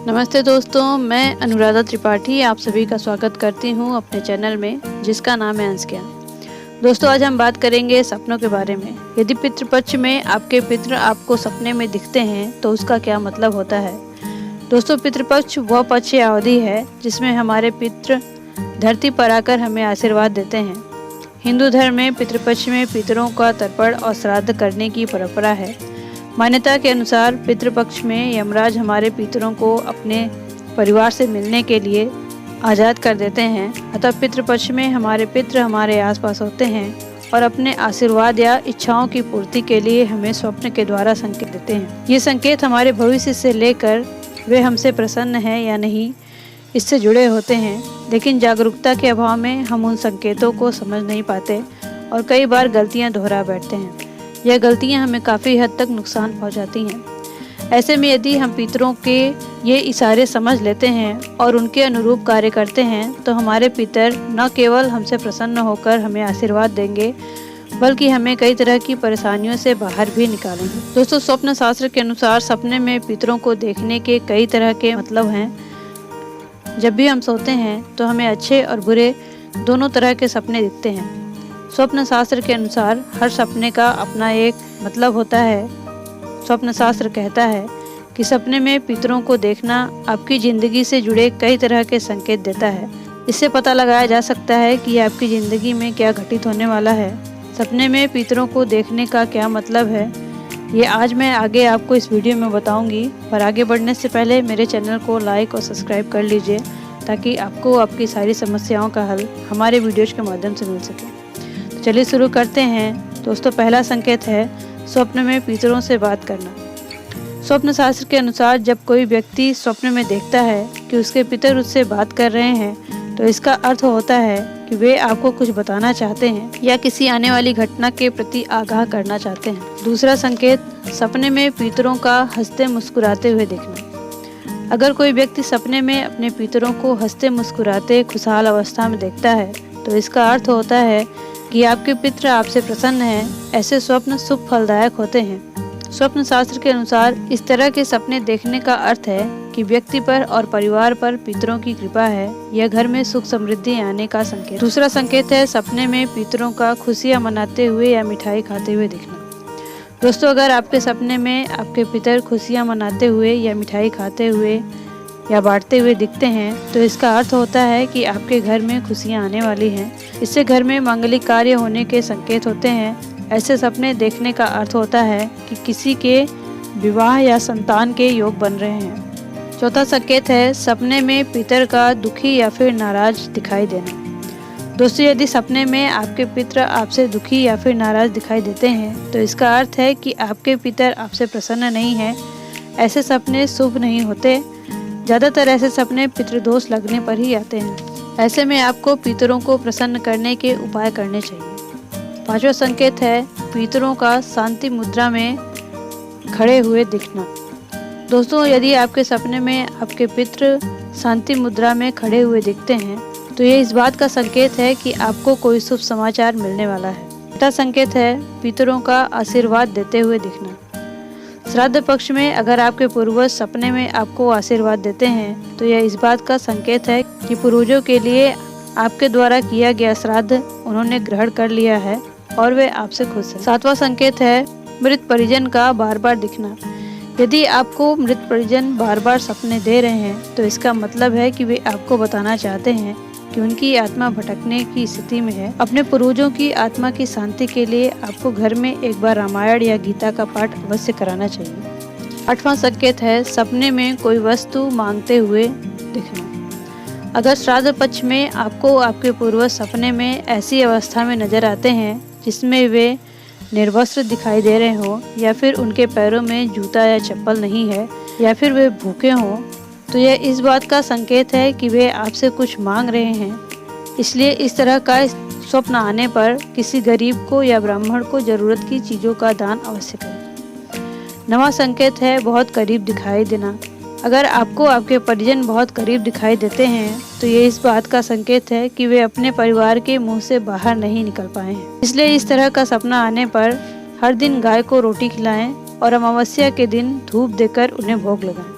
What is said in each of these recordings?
नमस्ते दोस्तों, मैं अनुराधा त्रिपाठी आप सभी का स्वागत करती हूं अपने चैनल में जिसका नाम है अंश ज्ञान। दोस्तों, आज हम बात करेंगे सपनों के बारे में। यदि पितृपक्ष में आपके पितृ आपको सपने में दिखते हैं तो उसका क्या मतलब होता है। दोस्तों, पितृपक्ष वह पक्ष या अवधि है जिसमें हमारे पितृ धरती पर आकर हमें आशीर्वाद देते हैं। हिंदू धर्म में पितृपक्ष में पितरों का तर्पण और श्राद्ध करने की परंपरा है। मान्यता के अनुसार पितृपक्ष में यमराज हमारे पितरों को अपने परिवार से मिलने के लिए आज़ाद कर देते हैं। अतः पितृपक्ष में हमारे पितृ हमारे आसपास होते हैं और अपने आशीर्वाद या इच्छाओं की पूर्ति के लिए हमें स्वप्न के द्वारा संकेत देते हैं। ये संकेत हमारे भविष्य से लेकर वे हमसे प्रसन्न हैं या नहीं इससे जुड़े होते हैं, लेकिन जागरूकता के अभाव में हम उन संकेतों को समझ नहीं पाते और कई बार गलतियाँ दोहरा बैठते हैं। यह गलतियां हमें काफ़ी हद तक नुकसान पहुंचाती हैं। ऐसे में यदि हम पितरों के ये इशारे समझ लेते हैं और उनके अनुरूप कार्य करते हैं तो हमारे पितर न केवल हमसे प्रसन्न होकर हमें आशीर्वाद देंगे बल्कि हमें कई तरह की परेशानियों से बाहर भी निकालेंगे। दोस्तों, स्वप्न शास्त्र के अनुसार सपने में पितरों को देखने के कई तरह के मतलब हैं। जब भी हम सोते हैं तो हमें अच्छे और बुरे दोनों तरह के सपने दिखते हैं। स्वप्न शास्त्र के अनुसार हर सपने का अपना एक मतलब होता है। स्वप्न शास्त्र कहता है कि सपने में पितरों को देखना आपकी ज़िंदगी से जुड़े कई तरह के संकेत देता है। इससे पता लगाया जा सकता है कि आपकी ज़िंदगी में क्या घटित होने वाला है। सपने में पितरों को देखने का क्या मतलब है, ये आज मैं आगे आपको इस वीडियो में बताऊंगी। पर आगे बढ़ने से पहले मेरे चैनल को लाइक और सब्सक्राइब कर लीजिए ताकि आपको आपकी सारी समस्याओं का हल हमारे वीडियोज़ के माध्यम से मिल सके। चलिए शुरू करते हैं। दोस्तों, पहला संकेत है स्वप्न में पितरों से बात करना। स्वप्न शास्त्र के अनुसार जब कोई व्यक्ति स्वप्न में देखता है कि उसके पितर उससे बात कर रहे हैं तो इसका अर्थ होता है कि वे आपको कुछ बताना चाहते हैं या किसी आने वाली घटना के प्रति आगाह करना चाहते हैं। दूसरा संकेत, सपने में पितरों का हंसते मुस्कुराते हुए देखना। अगर कोई व्यक्ति सपने में अपने पितरों को हंसते मुस्कुराते खुशहाल अवस्था में देखता है तो इसका अर्थ होता है कि आपके पितृ आपसे प्रसन्न हैं। ऐसे स्वप्न शुभ फलदायक होते हैं। स्वप्न शास्त्र के अनुसार इस तरह के सपने देखने का अर्थ है कि व्यक्ति पर और परिवार पर पितरों की कृपा है। यह घर में सुख समृद्धि आने का संकेत। दूसरा संकेत है सपने में पितरों का खुशियां मनाते हुए या मिठाई खाते हुए दिखना। दोस्तों, अगर आपके सपने में आपके पितर खुशियां मनाते हुए या मिठाई खाते हुए या बांटते हुए दिखते हैं तो इसका अर्थ होता है कि आपके घर में खुशियां आने वाली हैं। इससे घर में मांगलिक कार्य होने के संकेत होते हैं। ऐसे सपने देखने का अर्थ होता है कि किसी के विवाह या संतान के योग बन रहे हैं। चौथा संकेत है सपने में पितर का दुखी या फिर नाराज दिखाई देना। दोस्तों, यदि सपने में आपके पितर आपसे दुखी या फिर नाराज दिखाई देते हैं तो इसका अर्थ है कि आपके पितर आपसे प्रसन्न नहीं है। ऐसे सपने शुभ नहीं होते। ज़्यादातर ऐसे सपने पितृदोष लगने पर ही आते हैं। ऐसे में आपको पितरों को प्रसन्न करने के उपाय करने चाहिए। पांचवा संकेत है पितरों का शांति मुद्रा में खड़े हुए दिखना। दोस्तों, यदि आपके सपने में आपके पितृ शांति मुद्रा में खड़े हुए दिखते हैं तो ये इस बात का संकेत है कि आपको कोई शुभ समाचार मिलने वाला है। छठा संकेत है पितरों का आशीर्वाद देते हुए दिखना। श्राद्ध पक्ष में अगर आपके पूर्वज सपने में आपको आशीर्वाद देते हैं तो यह इस बात का संकेत है कि पूर्वजों के लिए आपके द्वारा किया गया श्राद्ध उन्होंने ग्रहण कर लिया है और वे आपसे खुश हैं। सातवां संकेत है मृत परिजन का बार बार दिखना। यदि आपको मृत परिजन बार बार सपने दे रहे हैं तो इसका मतलब है कि वे आपको बताना चाहते हैं कि उनकी आत्मा भटकने की स्थिति में है। अपने पूर्वजों की आत्मा की शांति के लिए आपको घर में एक बार रामायण या गीता का पाठ अवश्य कराना चाहिए। आठवां संकेत है सपने में कोई वस्तु मांगते हुए दिखना। अगर श्राद्ध पक्ष में आपको आपके पूर्वज सपने में ऐसी अवस्था में नजर आते हैं जिसमें वे निर्वस्त्र दिखाई दे रहे हो या फिर उनके पैरों में जूता या चप्पल नहीं है या फिर वे भूखे हों तो यह इस बात का संकेत है कि वे आपसे कुछ मांग रहे हैं। इसलिए इस तरह का स्वप्न आने पर किसी गरीब को या ब्राह्मण को जरूरत की चीज़ों का दान अवश्य करें। नवा संकेत है बहुत करीब दिखाई देना। अगर आपको आपके परिजन बहुत करीब दिखाई देते हैं तो ये इस बात का संकेत है कि वे अपने परिवार के मुंह से बाहर नहीं निकल पाए हैं। इसलिए इस तरह का सपना आने पर हर दिन गाय को रोटी खिलाएं और अमावस्या के दिन धूप देकर उन्हें भोग लगाएं।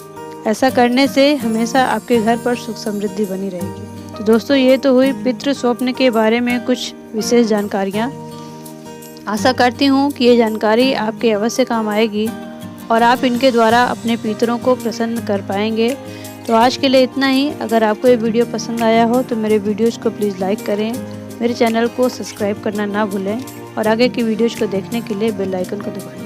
ऐसा करने से हमेशा आपके घर पर सुख समृद्धि बनी रहेगी। तो दोस्तों, ये तो हुई पितृ स्वप्न के बारे में कुछ विशेष जानकारियाँ। आशा करती हूँ कि ये जानकारी आपके अवश्य काम आएगी और आप इनके द्वारा अपने पितरों को प्रसन्न कर पाएंगे। तो आज के लिए इतना ही। अगर आपको ये वीडियो पसंद आया हो तो मेरे वीडियोज़ को प्लीज़ लाइक करें, मेरे चैनल को सब्सक्राइब करना ना भूलें और आगे की वीडियोज़ को देखने के लिए बेल आइकन को दबाएं।